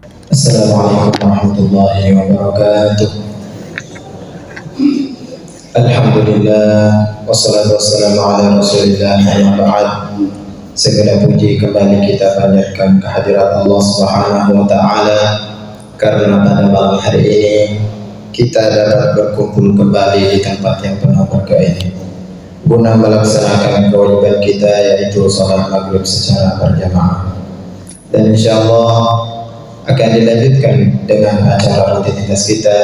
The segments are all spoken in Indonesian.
Assalamualaikum warahmatullahi wabarakatuh. Alhamdulillah wassalatu wassalamu ala rasulillah wa ba'd. Segala puji kembali kita panjatkan kehadirat Allah Subhanahu wa taala karena pada malam hari ini kita dapat berkumpul kembali di tempat yang penuh berkah ini guna melaksanakan kewajiban kita, yaitu salat maghrib secara berjamaah. Dan insyaallah akan dilanjutkan dengan acara rutinitas kita,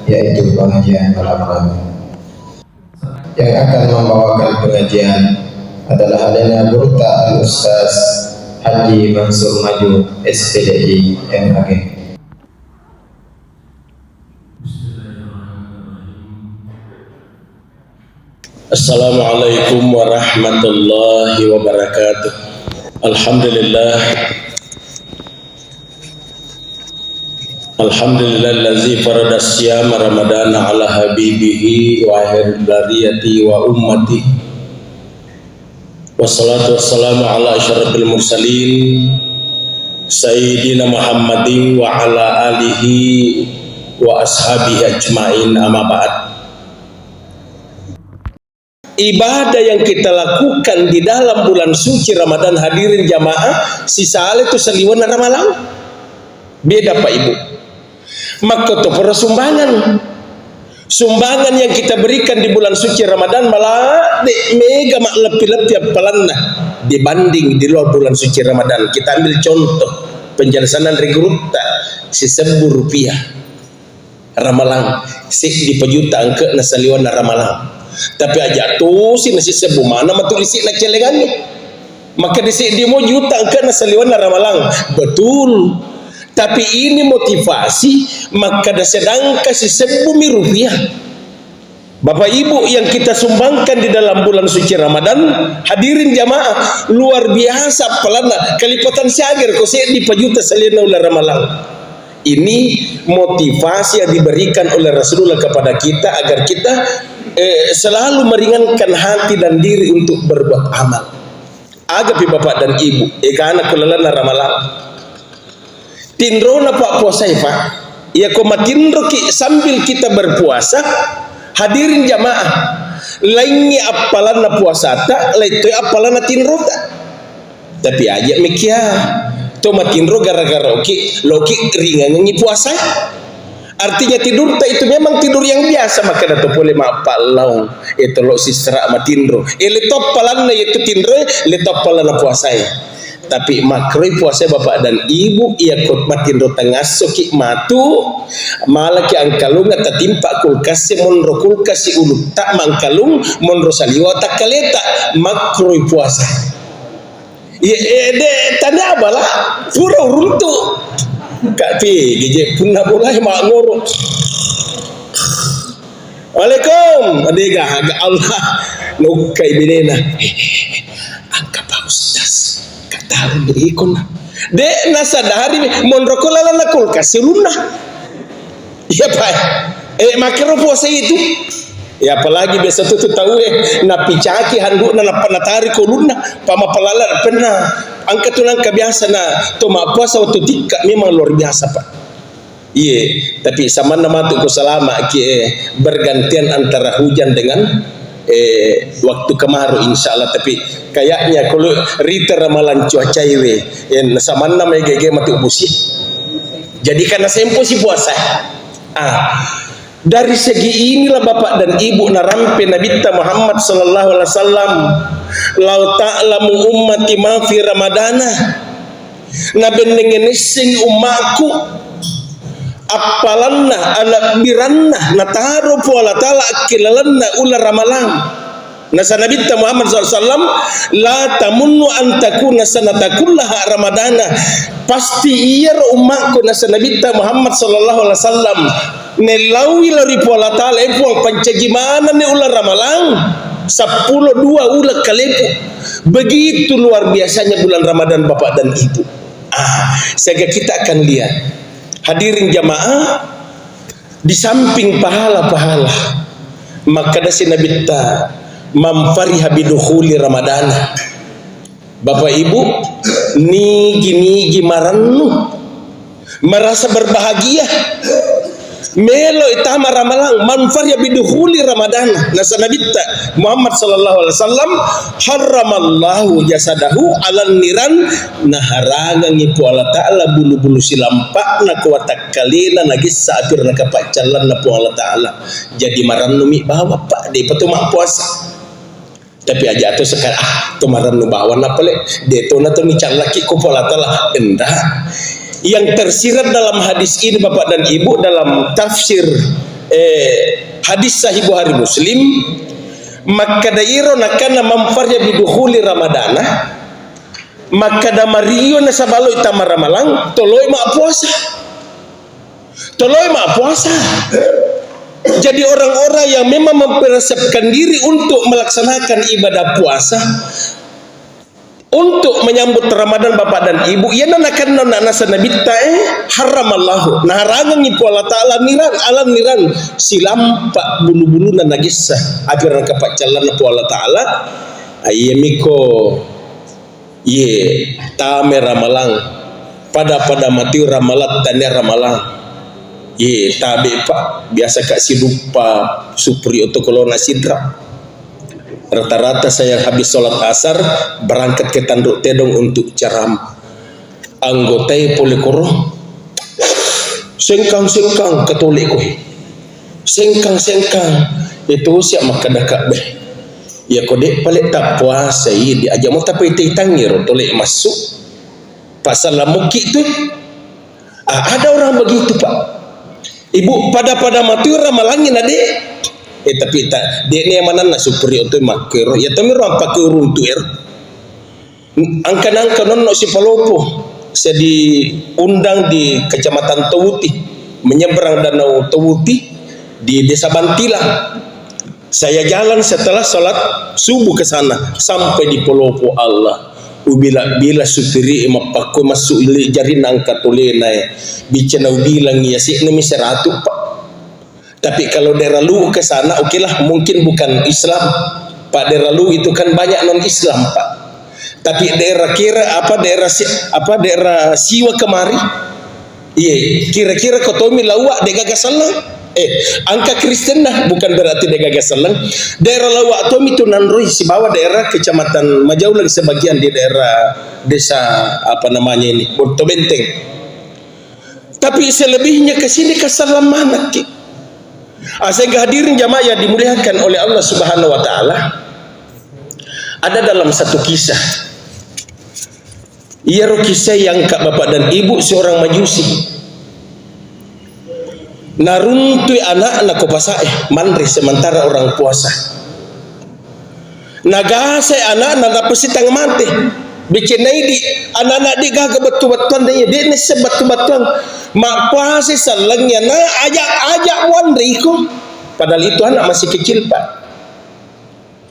yaitu pengajian malam-malam. Yang akan membawakan pengajian adalah Alena Burta Al-Ustaz Haji Mansur Maju SPDI MAG. Assalamualaikum warahmatullahi wabarakatuh. Alhamdulillah Alhamdulillallazi farada siyama ramadana ala habibihi wa akhir bariyati wa ummati. Wassalatu wassalamu ala asyrafil mursalin Sayyidina Muhammadin wa ala alihi wa ashabihi ajma'in, amma ba'd. Ibadah yang kita lakukan di dalam bulan suci Ramadan, hadirin jamaah, sisa itu seliwan ramalan. Beda Pak Ibu. Maka itu sumbangan yang kita berikan di bulan suci Ramadan malah mega mak lebih apalanna dibanding di luar bulan suci Ramadan. Kita ambil contoh penjelasan regrutta Rp1.000 ramalan si di pejuta angke nasaliwan ramalan. Tapi aja tuh si nasi sebu mana matu isi nak celengannya. Maka disi di mau juta angke nasaliwan ramalan. Betul. Tapi ini motivasi, maka sedang kasih Rp1.000. Bapak Ibu yang kita sumbangkan di dalam bulan suci Ramadan, hadirin jamaah, luar biasa pelana kelipatan siager kok saya di pajuta salina ulah ramalang. Ini motivasi yang diberikan oleh Rasulullah kepada kita agar kita selalu meringankan hati dan diri untuk berbuat amal. Agapi Bapak dan Ibu, karena kelelana ramalang. Tindrona Pak puasa Pak, ya komatindro sambil kita berpuasa, hadirin jamaah, lainnya apalana puasa tak, lainnya apalana tindro tak. Tapi aja mikia, to matindro gara-gara loki ringan ngi puasa. Artinya tidur tak itu memang tidur yang biasa, maka dato boleh mapalau itu lo sisra matindro. Letop palana itu tindro, letop palana puasa. Tapi makroi puasa Bapak dan Ibu ia kot matindro tengah soki matu malah ki angkalung tatimpa kulkas monro kulkas ulu tak mangkalung monro saliwa tak kaleta makroi puasa ya de tanda abalah pura runtu kak pi gije punna mulai mak ngoro. Waalaikum adega Allah nukai binena angka Pak Ustaz tahu deh ikon de nasadari monroko lala kulkas lunah ya Pak makero puasa itu ya, apalagi biasa tuh tahu napi caki handuk na panatari ko lunah pama palala pernah angkat tunang kebiasa na to ma puasa waktu tika memang luar biasa Pak. Iya, tapi sama nama tu ko selama bergantian antara hujan dengan waktu kemarau insyaallah. Tapi kayaknya kalau rita ramalan cuaca iwe yang sama nama gege mati ubusi jadi karena sempo si puasa. Dari segi inilah Bapak dan Ibu narampe Nabi Muhammad sallallahu alaihi wasallam, lau ta'lamu ummati ma fi ramadana nabendengenising umaku apalanna ala biranna nataro pola tala akilalanna ular ramalan. Nasa Nabi Muhammad SAW, la tamunnu antakuna sanatakullaha ramadana. Pasti iya umatku nasa Nabi Muhammad SAW nelawi lari pola tala epuang pancagimana ne ular ramalan 10-2 ulah kalepu. Begitu luar biasanya bulan Ramadan Bapak dan Ibu. Sehingga kita akan lihat hadirin jamaah, di samping pahala-pahala maka dasi Nabi mamfariha bidukhuli Ramadan. Bapak Ibu, nigi marannu merasa berbahagia. Melo itama ramalang manfarya bidukhuli Ramadan. Nasa nabita Muhammad sallallahu alaihi wasallam haramallahu jasadahu alan niran naharangan ipu Allah Ta'ala bulu-bulu silampak na kuwatak kalina nagis saapir na kapacalan na po Allah Ta'ala. Jadi maran numi bawa pak di patumak puasa. Tapi aja atau sekarang tumaran nu bawa na pale deto na to mical laki ko po Allah Ta'ala endah. Yang tersirat dalam hadis ini Bapak dan Ibu dalam tafsir hadis sahih Bukhari Muslim, maka dairo nakana mamfarnya bidukhuli Ramadana, maka damario na sabalo itama ramalang toloy mak puasa. Toloy mak puasa. Jadi orang-orang yang memang mempersiapkan diri untuk melaksanakan ibadah puasa, untuk menyambut Ramadan Bapak dan Ibu, ya nanakan nasa nabi tae haramallahu naharangan ipu Allah Ta'ala niran silampak bulu-bulu na nagisah apiran kapacalan ipu Allah Ta'ala ayemiko ye tame ramalang pada mati ramalat tanya ramalang ye tabe pak biasa kak sidupa supri untuk kolona sidra. Rata-rata saya habis sholat asar berangkat ke Tanduk Tedong untuk ceram. Anggotai polikoro sengkang katolik kowe. Sengkang itu siap makan dakak beh. Ya kodek paling tak puasa di aja mau tapi tangir tolek masuk. Pasal lamuki tu. Ada orang begitu pak. Ibu pada mati ramalangin adik. Tapi tak dia ni mana nak superior tu makero ya tapi orang pakai urun tu angka non si Palopo saya diundang di Kecamatan Tawuti menyeberang danau Tawuti di Desa Bantila. Saya jalan setelah sholat subuh ke sana sampai di Palopo Allah bila supiri mapaku masuk jari nangka tolena bicara bilang ya sih nemi 100 pak. Tapi kalau daerah lu ke sana, okelah mungkin bukan Islam. Pak daerah lu itu kan banyak non Islam pak. Tapi daerah daerah Siwa kemari, iya kira-kira kotomi lawak de gagasalang. Angka Kristen nah bukan berarti de gagasalang. Daerah lawak tomi itu nanroi si bawah daerah Kecamatan Majaulang sebagian di daerah desa ini Borto Benteng. Tapi selebihnya ke sini ke Salam mana ki? Sehingga hadirin jamaah yang dimuliakan oleh Allah Subhanahu wa Ta'ala, ada dalam satu kisah. Ia kisah yang kak bapak dan ibu seorang majusi naruntui anak kopasae mandri sementara orang puasa. Nagase anak pesitang mante bikinai di anak-anak di gaga betul-betul dia ni sebetul-betul mak puasa salangnya na ajak wandriku padahal itu anak masih kecil pak.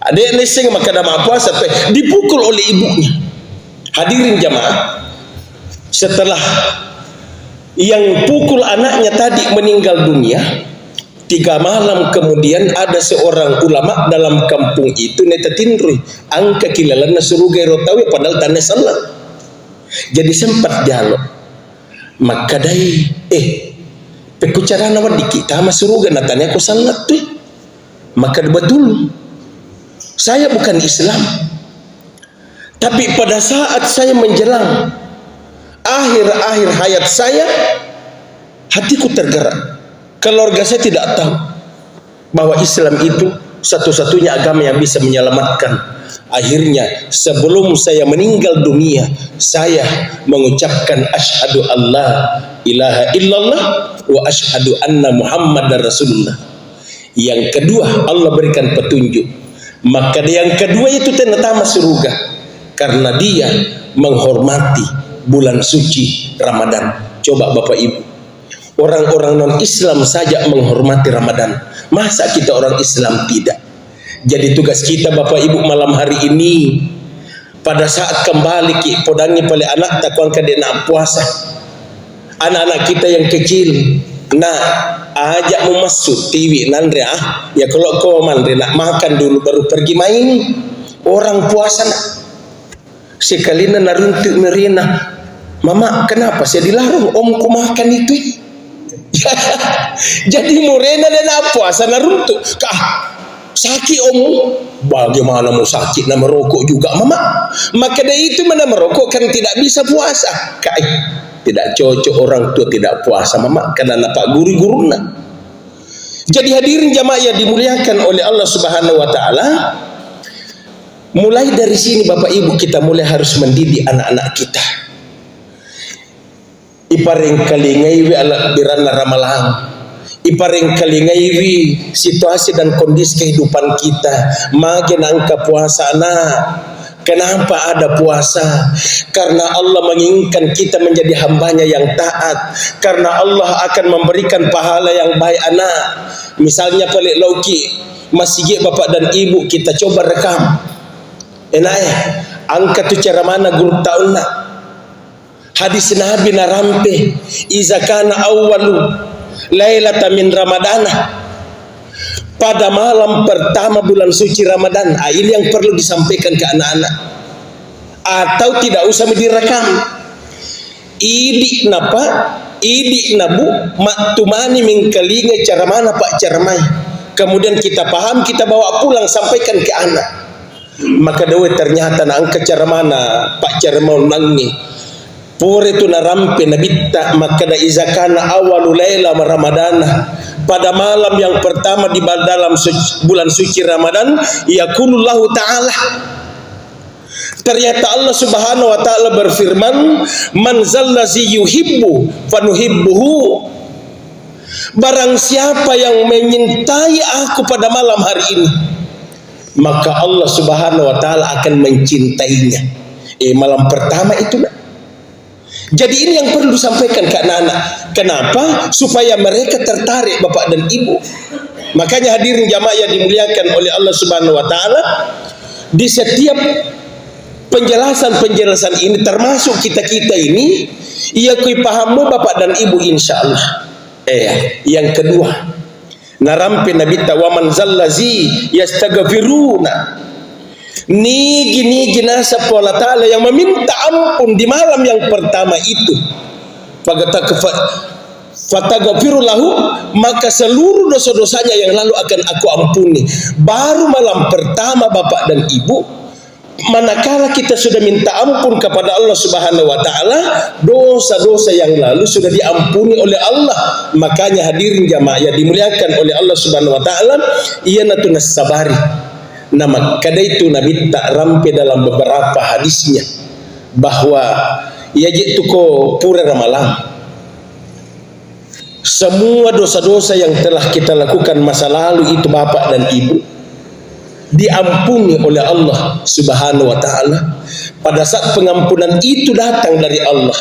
Adik ni sing maka dah mak puasa dipukul oleh ibunya. Hadirin jamaah, setelah yang pukul anaknya tadi meninggal dunia, 3 malam kemudian ada seorang ulama dalam kampung itu netatinrui angka kilalan nasurugai rotawi padahal tanah salah. Jadi sempat dialog. Maka dai pekucara nawad di kita masuruga natanya aku salat tu. Maka betul saya bukan Islam. Tapi pada saat saya menjelang akhir hayat saya, hatiku tergerak. Keluarga saya tidak tahu bahwa Islam itu satu-satunya agama yang bisa menyelamatkan. Akhirnya sebelum saya meninggal dunia, saya mengucapkan asyhadu alla ilaha illallah wa asyhadu anna muhammadar rasulullah. Yang kedua Allah berikan petunjuk. Maka yang kedua itu tenetama surga karena dia menghormati bulan suci Ramadan. Coba Bapak Ibu, orang-orang non-Islam saja menghormati Ramadan, masa kita orang Islam tidak? Jadi tugas kita Bapak Ibu malam hari ini, pada saat kembali ki podangi pale anak takuan kade nak puasa, anak-anak kita yang kecil, nah ajak masuk TV nandre ya kalau kau mandre nak makan dulu baru pergi main. Orang puasa nak sekali naruntuk merina Mama, kenapa saya dilarang omku makan itu? Jadi morena dan puasa naruntuk. Sakit om, bagaimana mau sakit nak merokok juga mama? Maka dari itu mana merokok kan tidak bisa puasa. Tidak cocok orang tua tidak puasa mama, karena nampak guru-guru nak. Jadi hadirin jamaah yang dimuliakan oleh Allah Subhanahu Wa Taala, mulai dari sini Bapak Ibu kita mulai harus mendidik anak-anak kita. Ipareng kalingaiwi ala birana ramalang, ipareng kalingaiwi situasi dan kondisi kehidupan kita. Magen angka puasa anak. Kenapa ada puasa? Karena Allah menginginkan kita menjadi hambanya yang taat. Karena Allah akan memberikan pahala yang baik anak. Misalnya pelik lauki masjid bapak dan ibu kita coba rekam. Enak ya? Angka tu cara mana guru tahu nak? Hadis Nabi narampe iza kana awwalu lailata min ramadana, pada malam pertama bulan suci Ramadan. Ini yang perlu disampaikan ke anak-anak, atau tidak usah direkam. Idik napa idik nabu maktumani mingkalinga cara mana pak cara mai, kemudian kita paham kita bawa pulang sampaikan ke anak. Maka dewe ternyata angka cara mana pak cara mau nangi pure tu narampe nabitta, maka da izakana awalu laila ramadana, pada malam yang pertama di dalam bulan suci Ramadan, yaqulullahu ta'ala, ternyata Allah Subhanahu Wa Ta'ala berfirman, man zallazi yuhibbu fanuhibbuhu, barang siapa yang menyintai aku pada malam hari ini, maka Allah Subhanahu Wa Ta'ala akan mencintainya. Malam pertama itu nak. Jadi ini yang perlu disampaikan ke anak-anak. Kenapa? Supaya mereka tertarik bapak dan ibu. Makanya hadirin jamaah yang dimuliakan oleh Allah Subhanahu Wa Ta'ala, di setiap penjelasan-penjelasan ini termasuk kita-kita ini, ia kui pahamu bapak dan ibu insya Allah. Yang kedua, narampe Nabi tawaman zallazi yastaghfiruna, nigi nasa Allah Ta'ala yang meminta ampun di malam yang pertama itu. Fatagafirulahu, maka seluruh dosa-dosanya yang lalu akan aku ampuni. Baru malam pertama bapak dan ibu, manakala kita sudah minta ampun kepada Allah Subhanahu Wa Ta'ala, dosa-dosa yang lalu sudah diampuni oleh Allah. Makanya hadirin jamaah yang dimuliakan oleh Allah Subhanahu Wa Ta'ala, ia natunas sabari. Nama kadai itu Nabi tak rampe dalam beberapa hadisnya bahwa yajitu ko pura ramalang, semua dosa-dosa yang telah kita lakukan masa lalu itu bapak dan ibu diampuni oleh Allah Subhanahu Wa Ta'ala. Pada saat pengampunan itu datang dari Allah,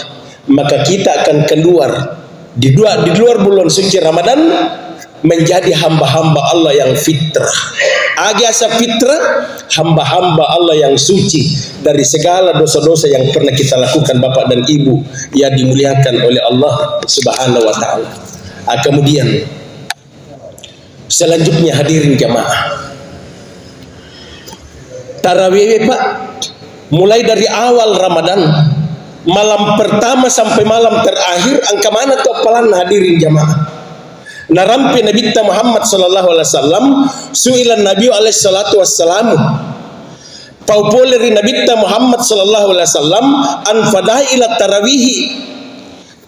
maka kita akan keluar di luar bulan suci Ramadan menjadi hamba-hamba Allah yang fitrah. Agasa fitrah, hamba-hamba Allah yang suci dari segala dosa-dosa yang pernah kita lakukan bapak dan ibu yang dimuliakan oleh Allah Subhanahu Wa Ta'ala. Kemudian selanjutnya hadirin jamaah, tarawih pak, mulai dari awal Ramadan, malam pertama sampai malam terakhir, angka mana tu apalan hadirin jamaah? Narampi Nabi Muhammad sallallahu alaihi wasallam, su'ilan Nabi alaihi salatu wassalam, paupoleri Nabi Muhammad sallallahu alaihi wasallam an fadaila tarawihi,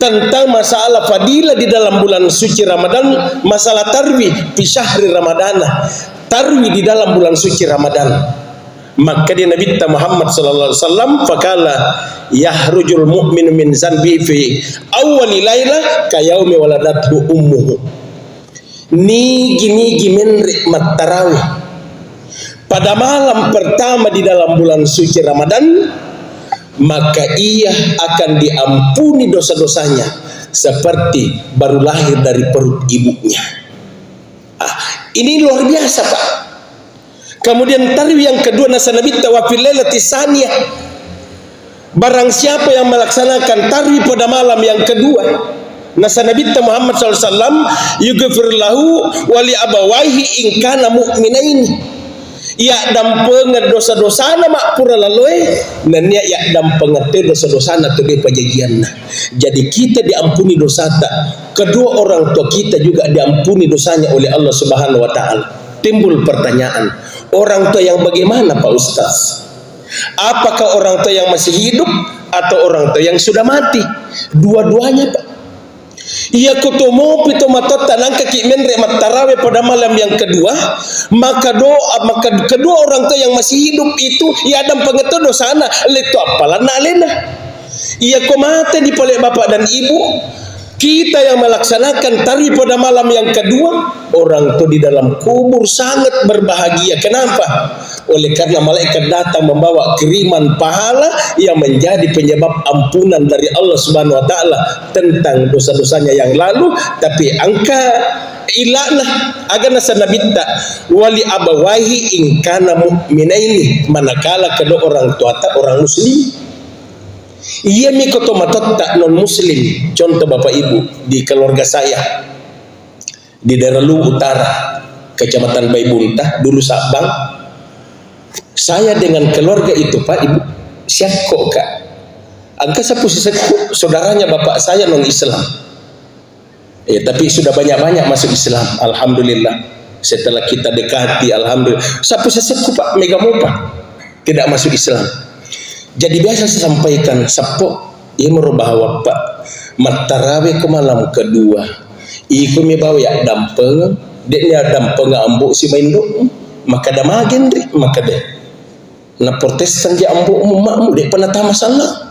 tentang masalah fadilah di dalam bulan suci Ramadan, masalah tarwih fi syahri Ramadana, tarwih di dalam bulan suci Ramadan. Maka dia Nabi Muhammad sallallahu alaihi wasallam faqala yahrujul mu'minu min zanbi fi awwali laila ka yaumi waladathu ummuhu. Nigi menrik tarawih pada malam pertama di dalam bulan suci Ramadan, maka ia akan diampuni dosa-dosanya seperti baru lahir dari perut ibunya. Ini luar biasa pak. Kemudian tarwih yang kedua, nasa Nabi tawafil lailati saniyah, barang siapa yang melaksanakan tarwih pada malam yang kedua, nasa Nabi Muhammad SAW yughfir lahu wali abawaihi in kana mu'minaini, Ya dam pengat dosa-dosa na mak pura laloi nanya ya dam pengerti dosa-dosa na tu dia pajagian na. Jadi kita diampuni dosa tak. Kedua orang tua kita juga diampuni dosanya oleh Allah Subhanahu wa taala. Timbul pertanyaan, orang tua yang bagaimana Pak Ustaz? Apakah orang tua yang masih hidup atau orang tua yang sudah mati? Dua-duanya Pak. Ia kutumu pito matot tanang kaki menre tarawih pada malam yang kedua, maka kedua orang tua yang masih hidup itu ia adam pengetu dosana leto apalan alena. Ia komate di pale bapak dan ibu. Kita yang melaksanakan tari pada malam yang kedua, orang itu di dalam kubur sangat berbahagia. Kenapa? Oleh karena malaikat datang membawa kiriman pahala yang menjadi penyebab ampunan dari Allah Subhanahu wa taala tentang dosa-dosanya yang lalu. Tapi angka ilana agana sanabitta wali abawahi in kana mu'minaini, manakala kedua orang tua orang muslim. Ia mikoto matot tak non muslim. Contoh bapak ibu di keluarga saya di daerah Luwu Utara, Kecamatan Baibuntah, dulu Sabang. Saya dengan keluarga itu Pak Ibu siako kak. Angka sapu seseku saudaranya bapak saya non Islam. Tapi sudah banyak-banyak masuk Islam. Alhamdulillah. Setelah kita dekati, alhamdulillah. Sapu seseku Pak Megamopa tidak masuk Islam. Jadi biasa saya sampaikan sapo ia merubah wapak matarawih ke malam kedua. Iku mi bawa ya dampeng, deknya dampeng ambuk si main dok, maka dah magen dek, maka dek. Na Protestan je ambuk makmu dek pernah tak masalah.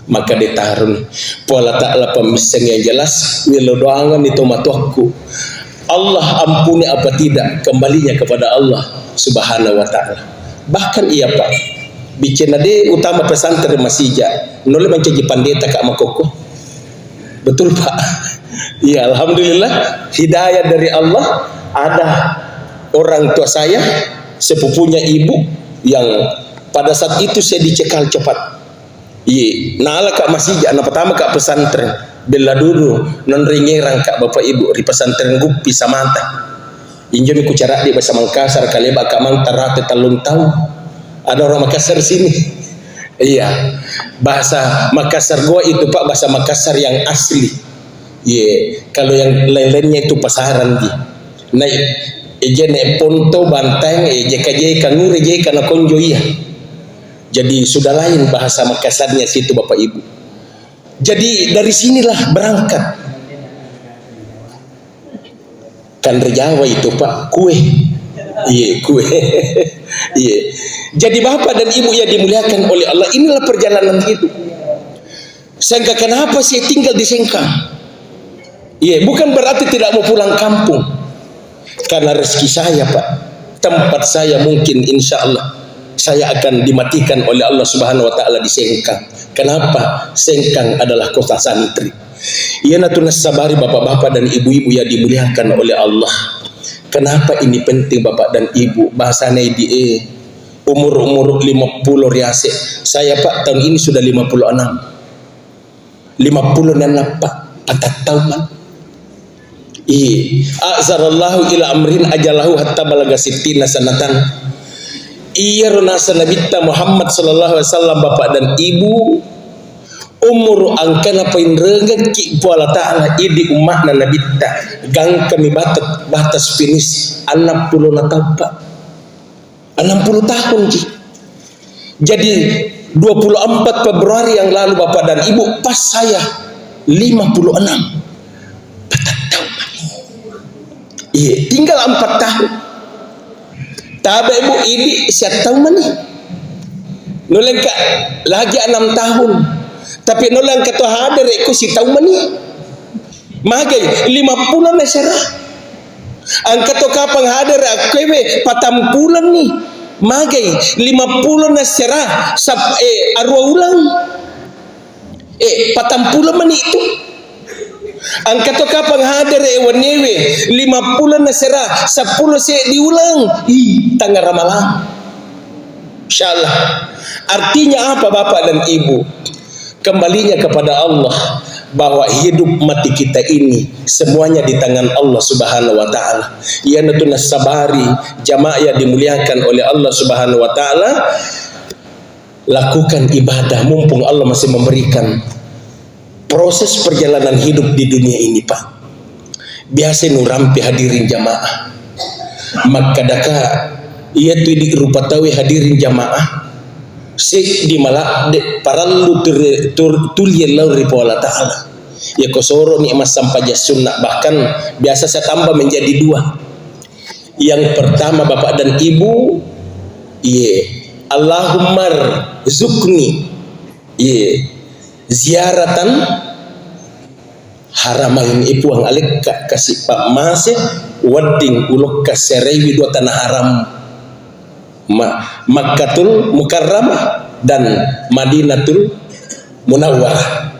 Maka dia tarun pola taklah pembisang yang jelas wilo doangan itu matuaku. Allah ampuni apa tidak kembalinya kepada Allah Subhanahu wa taala. Bahkan ia Pak bicara de utama pesantren masija nole mencaji pandeta kak makoko. Betul Pak. Ya alhamdulillah hidayah dari Allah. Ada orang tua saya sepupunya ibu yang pada saat itu saya dicekal cepat. Iya, nala kak masija anak pertama kak pesantren bela dulu non ringerang kak bapak ibu di pesantren Gupi Samanta. Injami ku cara di bahasa Makassar kali bakak mang tarate talung tahu. Ada orang Makassar sini. Iya. Bahasa Makassar gua itu Pak bahasa Makassar yang asli. Iya. Kalau yang lain-lainnya itu pasaran dia. Nah, ejene ponto banteng JKJ kangure je kana konjo iya. Jadi sudah lain bahasa Makassarnya situ Bapak Ibu. Jadi dari sinilah berangkat. Kan Jawa itu Pak kue. Iya, kue. Iya. Jadi bapak dan ibu yang dimuliakan oleh Allah, inilah perjalanan hidup. Sehingga kenapa saya tinggal di Sengkang? Iya, bukan berarti tidak mau pulang kampung. Karena rezeki saya Pak, tempat saya mungkin insya Allah saya akan dimatikan oleh Allah Subhanahu wa taala di Sengkang. Kenapa? Sengkang adalah kota santri. Ia natunas sabari bapak-bapak dan ibu-ibu yang dimuliakan oleh Allah. Kenapa ini penting bapak dan ibu? Bahasanya di umur 50 riase. Saya Pak tahun ini sudah 56. 56 Pak. 4 tahun. Azarallahu ila amrin ajalahu hatta balaga sittina sanatan. Iya runasa Nabi Muhammad sallallahu alaihi wasallam bapak dan ibu umur angkana pain rengat ki puala ta'ala idi umatna Nabi gang kami batas finish 60 tahun Pak. 60 tahun Ji. Jadi 24 Februari yang lalu bapak dan ibu pas saya 56 tahun. Iya, tinggal 4 tahun. Tabe ibu ini siap tahun mana? Nolengka lagi 6 tahun. Tapi noleng kata hadir iku si tahun mana? Magai 50 na serah. Angkat to kapang hadir akwe patam pulan ni. Magai 50 na serah arwa ulang. Patam pulan man itu. Angkat to kapang hadir wanewe 50 na serah 10 se diulang. Tanggal Ramalan. Insyaallah. Artinya apa Bapak dan Ibu? Kembalinya kepada Allah. bahwa hidup mati kita ini semuanya di tangan Allah Subhanahu wa taala. Ya natuna sabari jamaah yang dimuliakan oleh Allah Subhanahu wa taala, lakukan ibadah mumpung Allah masih memberikan. Proses perjalanan hidup di dunia ini, Pak, biasa nurampi hadirin jamaah. Maka daka ia tu di rupa tawi hadirin jamaah si di malak de parallu tulian lau ripo Allah Ta'ala. Ya kosoro nikmat sampaja sunnah, bahkan biasa saya tambah menjadi 2. Yang pertama Bapak dan Ibu, Allahumma zukni ziaratan haramain ipuang alik kasih Pak Masih wedding uluk kaserewi 2 tanah haram, Makkatul Mukarramah dan Madinatul Munawwarah.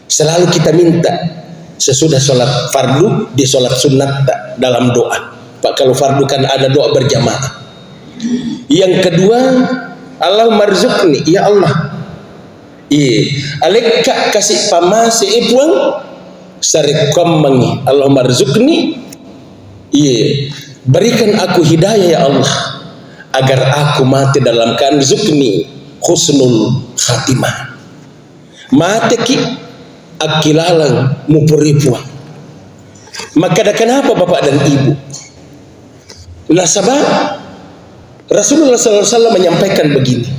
Selalu kita minta sesudah sholat fardu di sholat sunat dalam doa, Pak. Kalau fardu kan ada doa berjamaah. Yang kedua, Allahumma rzuqni, ya Allah, alika kasih pamase ipuang sarikom mangi, Allahumma rzuqni, berikan aku hidayah ya Allah, agar aku mati dalam keadaan zukni husnul khatimah, mati ki akilalang mupuripuang. Maka kenapa Bapak dan Ibu, nasabah Rasulullah SAW menyampaikan begini,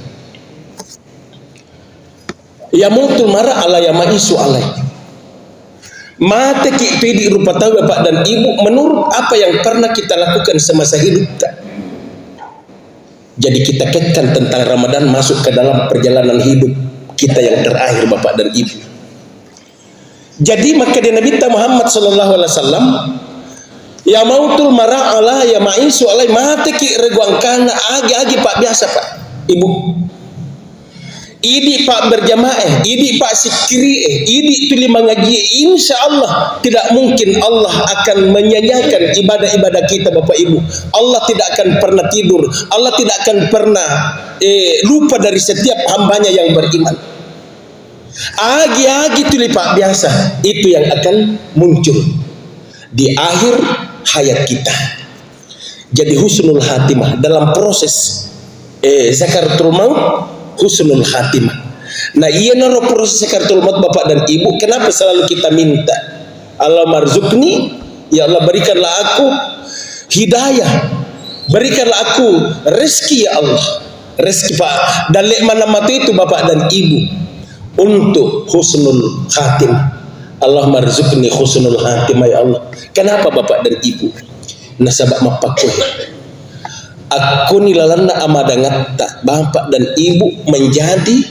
yamutul mara ala yamaisu alai, mati ki itu di rupa tahu Bapak dan Ibu menurut apa yang pernah kita lakukan semasa hidup. Jadi kita kaitkan tentang Ramadan masuk ke dalam perjalanan hidup kita yang terakhir Bapak dan Ibu. Jadi maka di Nabi Muhammad sallallahu alaihi wasallam, ya mautul mara ala ya maisu alai, mati ki reguang kana agi Pak biasa Pak Ibu. Idi Pak berjamaah, idi Pak sikiri, idi tuli mengaji, insya Allah tidak mungkin Allah akan menyanyiakan ibadah-ibadah kita Bapak Ibu. Allah tidak akan pernah tidur, Allah tidak akan pernah lupa dari setiap hambanya yang beriman. Agi-agi tuli Pak biasa, itu yang akan muncul di akhir hayat kita. Jadi husnul khatimah dalam proses zakaratul maut, husnul khatimah. Nah, iya naro proses zakaratul maut Bapak dan Ibu, kenapa selalu kita minta Allah marzuqni, ya Allah berikanlah aku hidayah, berikanlah aku rezeki ya Allah, rezeki Pak. Dan mana mati itu Bapak dan Ibu untuk husnul khatimah. Allah marzuqni husnul khatimah ya Allah. Kenapa Bapak dan Ibu? Nasabak mapakku, aku nilalanda amadangatta Bapak dan Ibu menjadi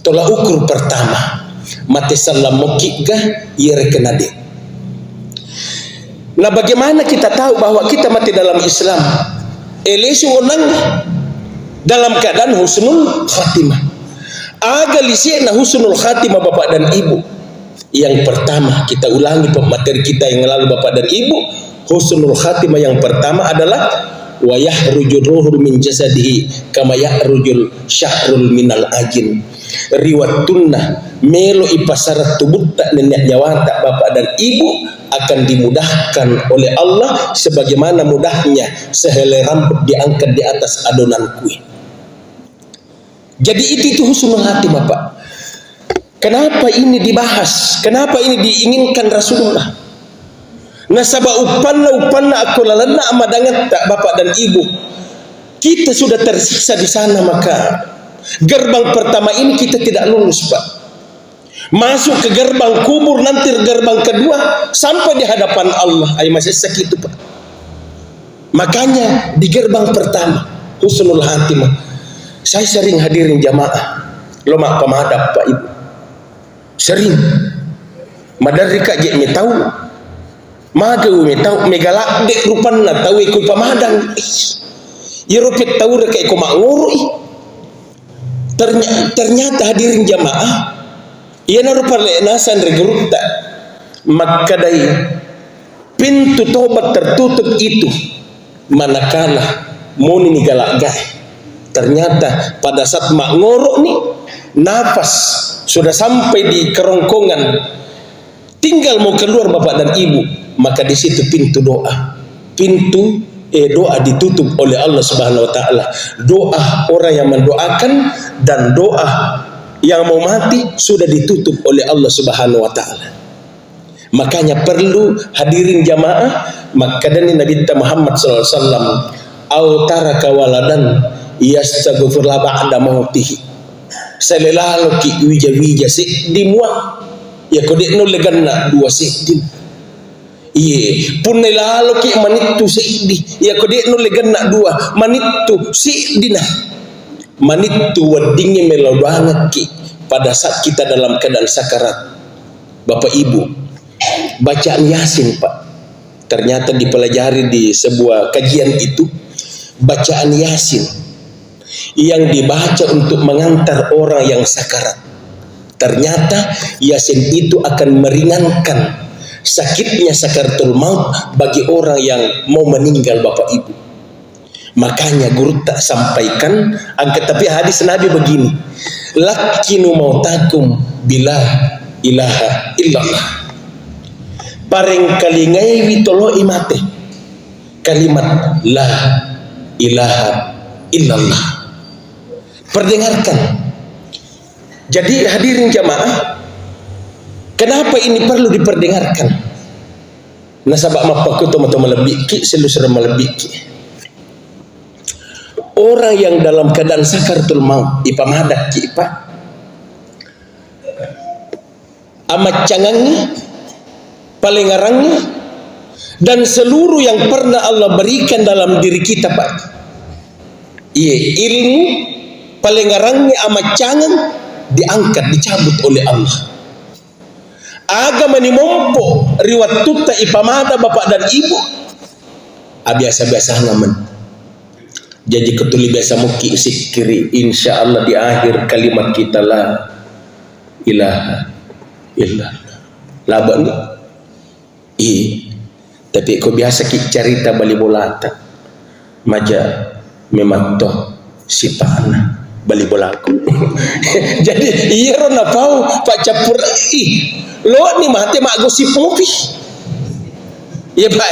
tolak ukur pertama mati salam mokigah yerekenade. Nah, bagaimana kita tahu bahwa kita mati dalam Islam? Elesu onang dalam keadaan husnul khatimah. Agalisina husnul khatimah Bapak dan Ibu. Yang pertama, kita ulangi materi kita yang lalu Bapak dan Ibu. Husnul khatimah yang pertama adalah wa yahrujul ruhul min jasadihi kama yahrujul syahrul minal ajin. Riwattunna melo ipasarat tubutta nenek nyawata Bapak dan Ibu akan dimudahkan oleh Allah sebagaimana mudahnya sehelai rambut diangkat di atas adonan kue. Jadi itu husnul khatimah Pak. Kenapa ini dibahas? Kenapa ini diinginkan Rasulullah? Nasaba upanna aku lalana amadangat tak Bapak dan Ibu. Kita sudah tersiksa di sana, maka gerbang pertama ini kita tidak lulus Pak. Masuk ke gerbang kubur, nanti gerbang kedua sampai di hadapan Allah. Ayo masih segitu Pak. Makanya di gerbang pertama husnul khatimah. Saya sering hadirin jamaah loma pemadap Pak Ibu. Sering madarika je me tahu maga me tahu megalak de rupanna tahu ku pamadang yeropet tahu rek ko mangoro. Ternyata hadirin jamaah ia narupa nasan regrupta makadai pintu tobat tertutup itu manakala moni ni galak gai. Ternyata pada saat mangoro nih nafas sudah sampai di kerongkongan, tinggal mau keluar bapak dan ibu, maka di situ pintu doa, doa ditutup oleh Allah Subhanahu wa taala. Doa orang yang mendoakan dan doa yang mau mati sudah ditutup oleh Allah Subhanahu wa taala. Makanya perlu hadirin jamaah, maka dari Nabi Muhammad sallallahu alaihi wasallam, au taraka waladan yastaghfir la ba'da mautihi. Selelalu ki wija-wija dimua ya kodek no leganna dua sidin. Iye pun lalu ki manitu sidi ya kodek no leganna dua manitu sidina. Manitu wadingnya melo banget ki pada saat kita dalam keadaan sakarat. Bapak Ibu, bacaan Yasin Pak, ternyata dipelajari di sebuah kajian itu, bacaan Yasin yang dibaca untuk mengantar orang yang sakarat. Ternyata Yasin itu akan meringankan sakitnya sakaratul maut bagi orang yang mau meninggal Bapak Ibu. Makanya guru tak sampaikan angkat, tapi hadis Nabi begini, lakinu mautakum bila ilaha illallah. Pareng kalingai witolo imate kalimat la ilaha illallah. Perdengarkan. Jadi hadirin jamaah, kenapa ini perlu diperdengarkan? Nasabak mapaku teman-teman lebih selusur melebiki. Orang yang dalam keadaan sakaratul maut, ipa madak ki ipa amat cangangi, palengarangi, dan seluruh yang pernah Allah berikan dalam diri kita Pak. Iya, ilmu, palengarangi, amat cangang diangkat, dicabut oleh Allah. Agama ni mompo riwat tutta ipamada bapak dan ibu. Biasa-biasa ngamen. Jadi ketuli biasa muki sikiri, insya Allah di akhir kalimat kita la ilaha illallah. Laba ni. Tapi kau biasa ki cerita bali bolata. Maja memang toh si pana bali bolaku. Jadi iya rona pau pak capur lo ni mate mak gosip mopi. Ya pak.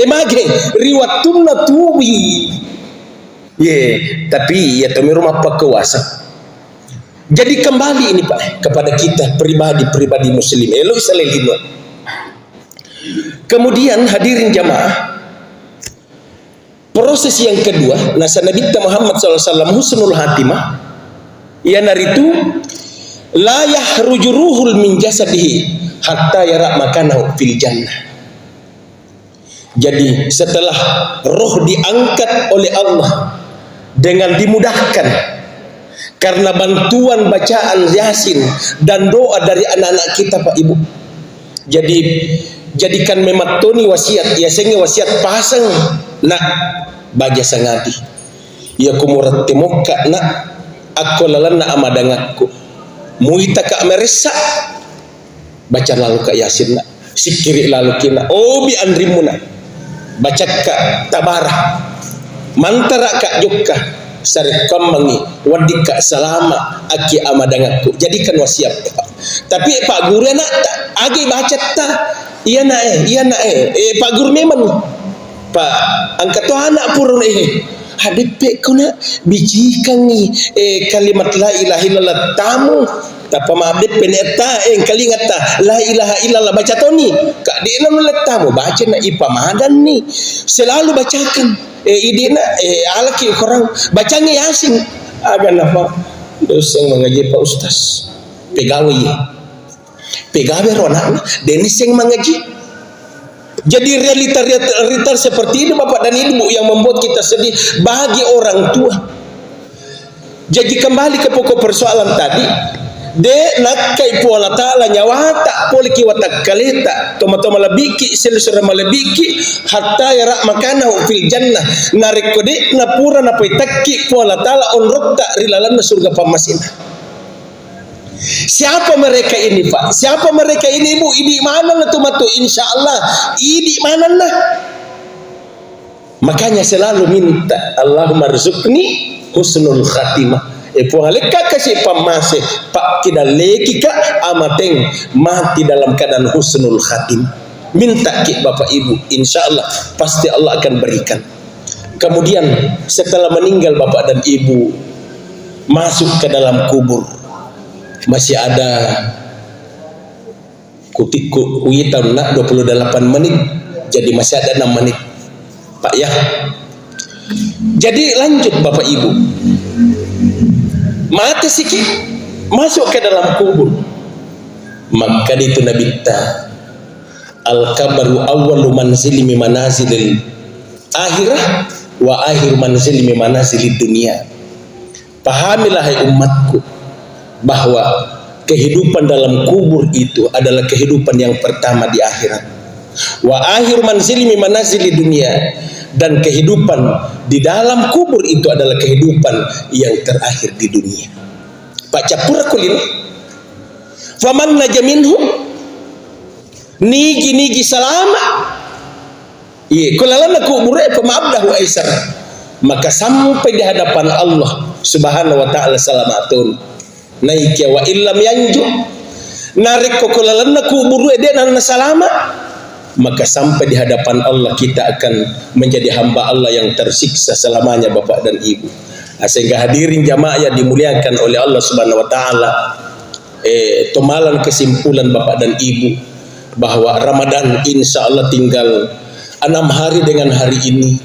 Mage riwat tunna tuwi. Tapi ya temi rumah pak kuasa. Jadi kembali ini Pak kepada kita pribadi muslim. Elo salelino. Kemudian hadirin jamaah, proses yang kedua, nasa Nabi Muhammad SAW husnul hatimah, ya naritu la yahruju ruhul min jasadihi hatta yara makanahu fil jannah. Jadi setelah roh diangkat oleh Allah dengan dimudahkan karena bantuan bacaan Yasin dan doa dari anak-anak kita Pak Ibu. Jadi jadikan mematoni wasiat ya sehingga wasiat pasang nak baja sangadi ya kumurat temoka nak aku lalan nak amadangakku muita ka meresa baca lalu ka Yasin nak sikiri lalu kina bi andrimuna baca ka tabarah mantara ka jukka sarekam mangi wadika salama aki amadangakku. Jadikan wasiat Pak. Tapi Pak Guru nak agi baca ta iya na Pak Guru memang Pak angkat tu anak purun hadipe kuna bijikan ni kalimat la ilaha illallah tamu tapa maabde peneta kalingata la ilaha illallah baca toni kak di enam tamu baca na ipa madan ni selalu bacakan idina alaki orang bacanya Yasin agak napa dosa mengaji Pak Ustaz pegawai rona Denis yang mengaji. Jadi realita seperti ini Bapak dan Ibu yang membuat kita sedih bagi orang tua. Jadi kembali ke pokok persoalan tadi, de nakai pola taala nyawata poliki watak kaleta toma-toma labiki selusura malabiki hatta yara makana fil jannah narik kode napura napitakki pola taala on rotta rilalan surga pamasina. Siapa mereka ini Pak? Siapa mereka ini Ibu? Idi mana lah tu matu? Insya Allah idi mana lah. Makanya selalu minta Allahumma rizukni husnul khatimah. puang leka kasih pamase pak kita leki ka amateng mati dalam keadaan husnul khatim. Minta ki bapak ibu, insya Allah pasti Allah akan berikan. Kemudian setelah meninggal bapak dan ibu, masuk ke dalam kubur, masih ada kutiku witan nak 28 menit, jadi masih ada 6 menit pak ya. Jadi lanjut bapak ibu, mati sikit masuk ke dalam kubur, maka itu Nabi ta al-kabaru awwalu manzili min manazilil akhirah wa akhir manzili min manazilid dunia. Pahamilah hai umatku bahwa kehidupan dalam kubur itu adalah kehidupan yang pertama di akhirat. Wa akhir manzili min manazilid dunia, dan kehidupan di dalam kubur itu adalah kehidupan yang terakhir di dunia. Baca pura kulin. Faman najaminhu nigi salama. Iya, kulalana kubur pemaabdah wa aisar. Maka sampai di hadapan Allah Subhanahu wa taala salamatun. Naik ya wa illam yanju. Narik kulalana kubur dia nana salama. Maka sampai di hadapan Allah kita akan menjadi hamba Allah yang tersiksa selamanya bapak dan ibu. Sehingga hadirin jamaah yang dimuliakan oleh Allah Subhanahu wa taala, tomalan kesimpulan bapak dan ibu bahwa Ramadan insya Allah tinggal 6 hari dengan hari ini.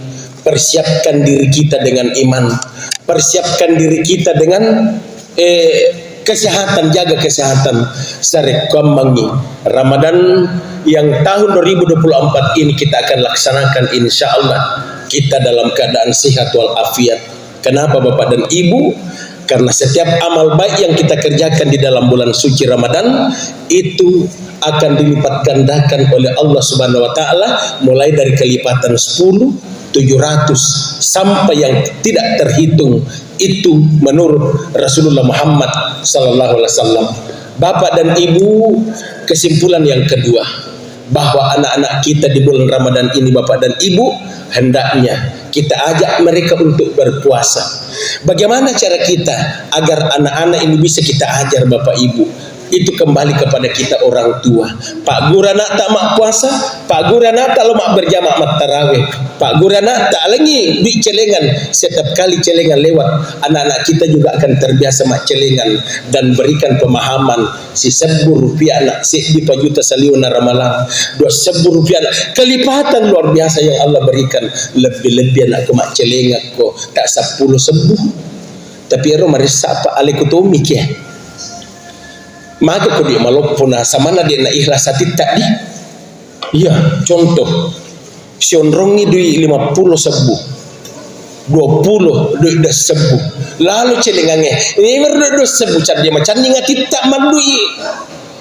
Persiapkan diri kita dengan iman, persiapkan diri kita dengan kesehatan, jaga kesehatan. Sarek kamangi Ramadan yang tahun 2024 ini kita akan laksanakan insya Allah kita dalam keadaan sehat walafiat. Kenapa bapak dan ibu? Karena setiap amal baik yang kita kerjakan di dalam bulan suci Ramadan itu akan dilipat gandakan oleh Allah Subhanahu wa taala, mulai dari kelipatan 10, 700 sampai yang tidak terhitung. Itu menurut Rasulullah Muhammad sallallahu alaihi wasallam. Bapak dan ibu, kesimpulan yang kedua, bahwa anak-anak kita di bulan Ramadan ini bapak dan ibu, hendaknya kita ajak mereka untuk berpuasa. Bagaimana cara kita agar anak-anak ini bisa kita ajar bapak ibu? Itu kembali kepada kita orang tua. Pak guru anak tak mak puasa, Pak guru anak tak mak berjamaah mak tarawih, Pak guru anak tak lagi duit celengan. Setiap kali celengan lewat, anak-anak kita juga akan terbiasa mak celengan, dan berikan pemahaman si 1000 rupiah anak si di pajuta saliuna ramalan 2000 rupiah anak, kelipatan luar biasa yang Allah berikan. Lebih-lebih anak mak celengan ko tak 10 sembuh. Tapi ero marisa apa alikutumik ya. Maka kau dia malopuna sama na dia na ikhlas hati tadi. Iya, contoh sionrongi duit 50 sebu, 20 duit dah sebu. Lalu celengannya ini berdua sebu car dia macam ni ngati tak mandui.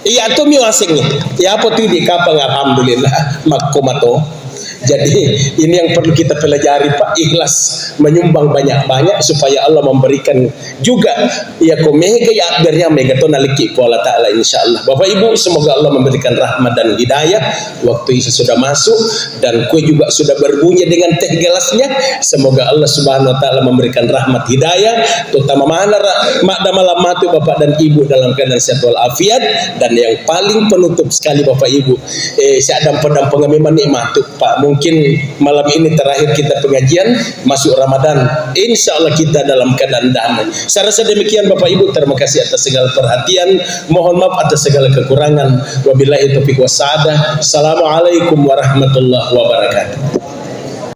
Iya atau miwasengnya. Ya apa tu di kapang alhamdulillah makomato. Jadi ini yang perlu kita pelajari Pak, ikhlas menyumbang banyak-banyak supaya Allah memberikan juga ya komega ya akhirnya mega to naliki ku Allah taala insyaallah. Bapak Ibu, semoga Allah memberikan rahmat dan hidayah. Waktu Isa sudah masuk dan kue juga sudah berbunyi dengan teh gelasnya. Semoga Allah Subhanahu wa taala memberikan rahmat hidayah terutama mana makna malam matu Bapak dan Ibu dalam keadaan sehat walafiat. Dan yang paling penutup sekali Bapak Ibu, seadam pedang pengemiman nikmat Pak. Mungkin malam ini terakhir kita pengajian masuk Ramadan. Insya Allah kita dalam keadaan damai. Saya rasa demikian Bapak Ibu. Terima kasih atas segala perhatian. Mohon maaf atas segala kekurangan. Wabillahi taufiq wassadah. Assalamualaikum warahmatullahi wabarakatuh.